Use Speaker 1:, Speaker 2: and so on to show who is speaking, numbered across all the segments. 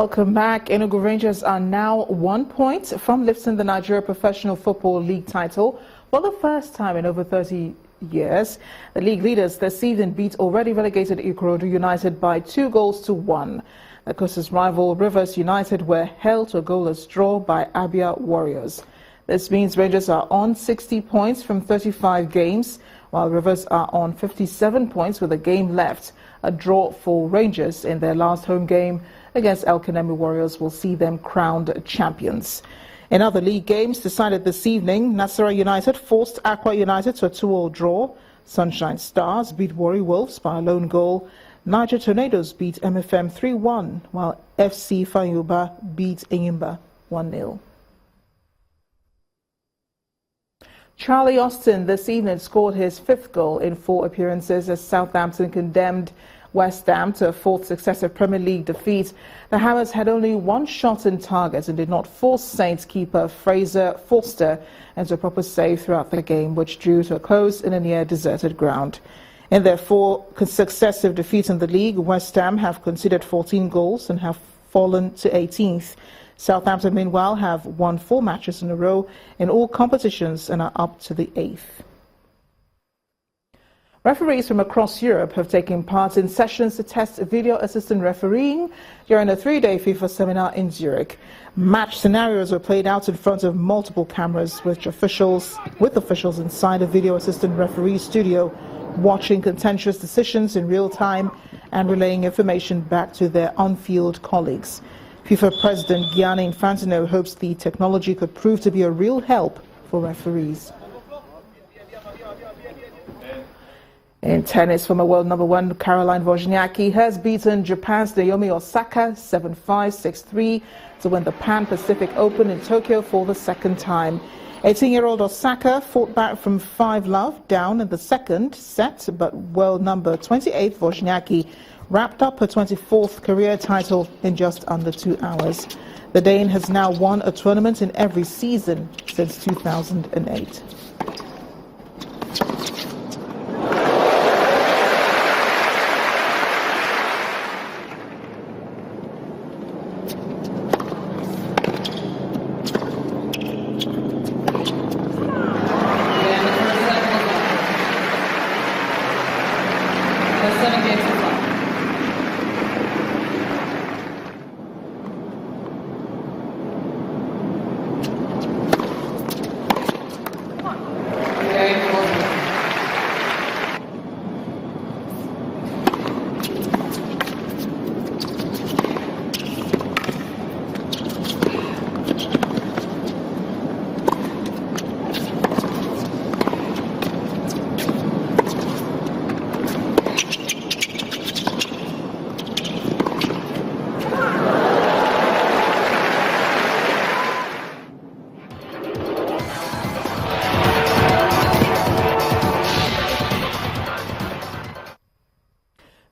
Speaker 1: Welcome back. Enugu Rangers are now 1 point from lifting the Nigeria Professional Football League title for the first time in over 30 years. The league leaders this season beat already relegated Ikorodu United by 2-1. The closest rival Rivers United were held to a goalless draw by Abia Warriors. This means Rangers are on 60 points from 35 games, while Rivers are on 57 points with a game left. A draw for Rangers in their last home game against El Kanemi Warriors will see them crowned champions. In other league games decided this evening, Nasarawa United forced Akwa United to a 2-2 draw. Sunshine Stars beat Warri Wolves by a lone goal. Niger Tornadoes beat MFM 3-1, while FC Fanyuba beat Enyimba 1-0. Charlie Austin this evening scored his 5th goal in 4 appearances as Southampton condemned West Ham to a 4th successive Premier League defeat. The Hammers had only 1 shot in target and did not force Saints keeper Fraser Forster into a proper save throughout the game, which drew to a close in a near-deserted ground. In their 4 successive defeats in the league, West Ham have conceded 14 goals and have fallen to 18th. Southampton, meanwhile, have won 4 matches in a row in all competitions and are up to the 8th. Referees from across Europe have taken part in sessions to test video assistant refereeing during a 3-day FIFA seminar in Zurich. Match scenarios were played out in front of multiple cameras with officials inside a video assistant referee studio, watching contentious decisions in real time and relaying information back to their on-field colleagues. FIFA President Gianni Infantino hopes the technology could prove to be a real help for referees. In tennis, former world number 1 Caroline Wozniacki has beaten Japan's Naomi Osaka 7-5, 6-3 to win the Pan Pacific Open in Tokyo for the 2nd time. 18-year-old Osaka fought back from 5-love down in the 2nd set, but world number 28 Wozniacki wrapped up her 24th career title in just under 2 hours. The Dane has now won a tournament in every season since 2008.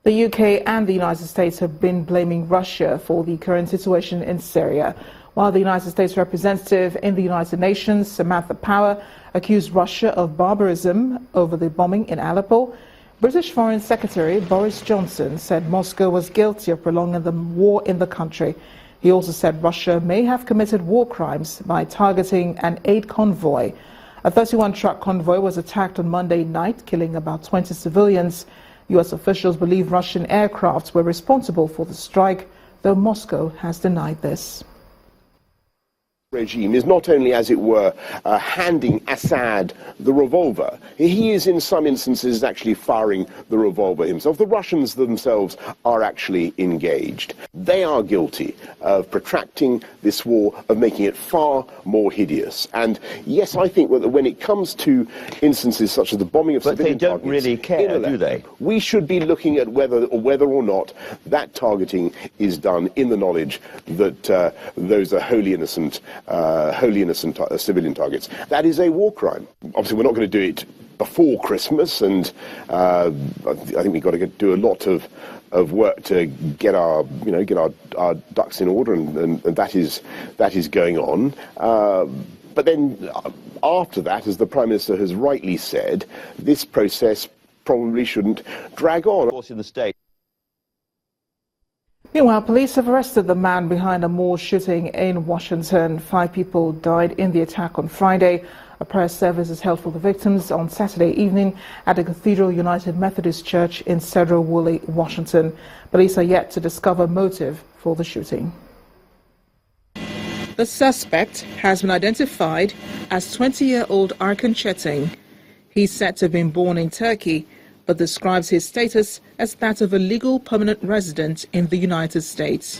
Speaker 1: The UK and the United States have been blaming Russia for the current situation in Syria, while the United States representative in the United Nations, Samantha Power, accused Russia of barbarism over the bombing in Aleppo. British Foreign Secretary Boris Johnson said Moscow was guilty of prolonging the war in the country. He also said Russia may have committed war crimes by targeting an aid convoy. A 31-truck convoy was attacked on Monday night, killing about 20 civilians. U.S. officials believe Russian aircraft were responsible for the strike, though Moscow has denied this.
Speaker 2: Regime is not only, as it were, handing Assad the revolver. He is, in some instances, actually firing the revolver himself. The Russians themselves are actually engaged. They are guilty of protracting this war, of making it far more hideous. And yes, I think that when it comes to instances such as the bombing of civilian targets,
Speaker 3: but they don't really care, do they?
Speaker 2: We should be looking at whether or not that targeting is done in the knowledge that those are wholly innocent civilian targets. That is a war crime. Obviously, we're not going to do it before Christmas, and I think we've got to do a lot of work to get our ducks in order, and that is going on. But then after that, as the Prime Minister has rightly said, this process probably shouldn't drag on.
Speaker 3: Of course, in the States.
Speaker 1: Meanwhile, police have arrested the man behind a mall shooting in Washington. 5 people died in the attack on Friday. A prayer service is held for the victims on Saturday evening at the Cathedral United Methodist Church in Cedar Woolley, Washington. Police are yet to discover motive for the shooting. The suspect has been identified as 20-year-old Arkan Çetin. He's said to have been born in Turkey, but describes his status as that of a legal permanent resident in the United States.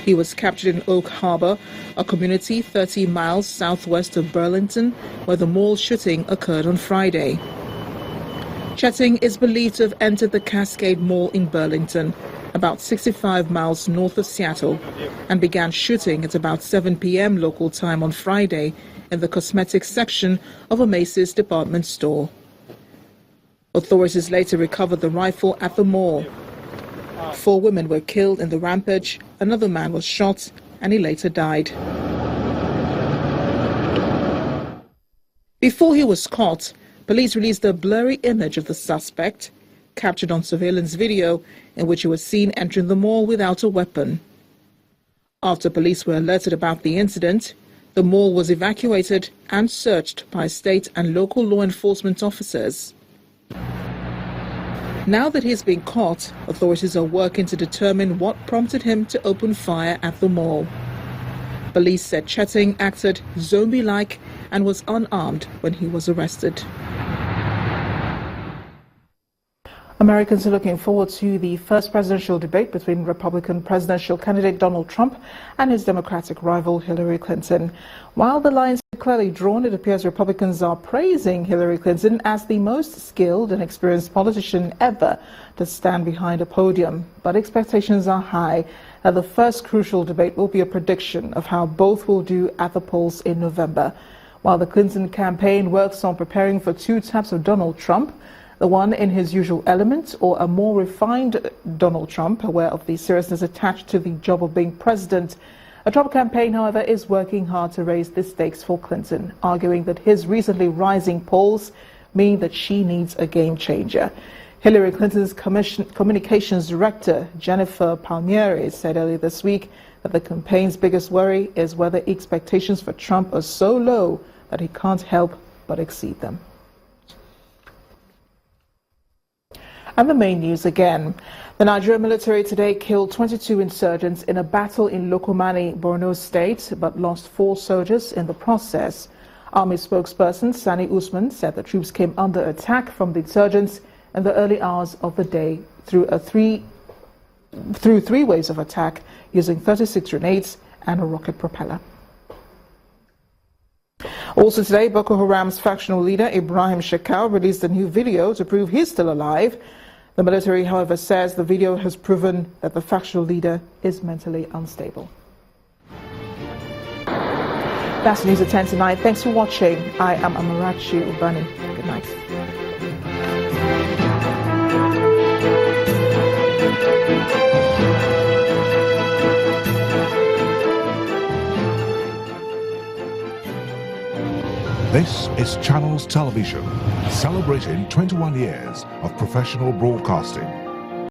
Speaker 1: He was captured in Oak Harbor, a community 30 miles southwest of Burlington, where the mall shooting occurred on Friday. Çetin is believed to have entered the Cascade Mall in Burlington, about 65 miles north of Seattle, and began shooting at about 7 p.m. local time on Friday in the cosmetics section of a Macy's department store. Authorities later recovered the rifle at the mall. 4 women were killed in the rampage, another man was shot, and he later died. Before he was caught, police released a blurry image of the suspect, captured on surveillance video, in which he was seen entering the mall without a weapon. After police were alerted about the incident, the mall was evacuated and searched by state and local law enforcement officers. Now that he's been caught, authorities are working to determine what prompted him to open fire at the mall. Police said Çetin acted zombie-like and was unarmed when he was arrested. Americans are looking forward to the first presidential debate between Republican presidential candidate Donald Trump and his Democratic rival Hillary Clinton. While the lines are clearly drawn, it appears Republicans are praising Hillary Clinton as the most skilled and experienced politician ever to stand behind a podium. But expectations are high that the first crucial debate will be a prediction of how both will do at the polls in November. While the Clinton campaign works on preparing for 2 types of Donald Trump, the one in his usual element, or a more refined Donald Trump, aware of the seriousness attached to the job of being president. A Trump campaign, however, is working hard to raise the stakes for Clinton, arguing that his recently rising polls mean that she needs a game changer. Hillary Clinton's communications director, Jennifer Palmieri, said earlier this week that the campaign's biggest worry is whether expectations for Trump are so low that he can't help but exceed them. And the main news again. The Nigerian military today killed 22 insurgents in a battle in Lokomani, Borno State, but lost 4 soldiers in the process. Army spokesperson Sani Usman said the troops came under attack from the insurgents in the early hours of the day through 3 waves of attack using 36 grenades and a rocket propeller. Also today, Boko Haram's factional leader Ibrahim Shekau released a new video to prove he's still alive. The military, however, says the video has proven that the factional leader is mentally unstable. That's news at 10 tonight. Thanks for watching. I am Amarachi Ubani. Good night.
Speaker 3: This is Channels Television, celebrating 21 years of professional broadcasting.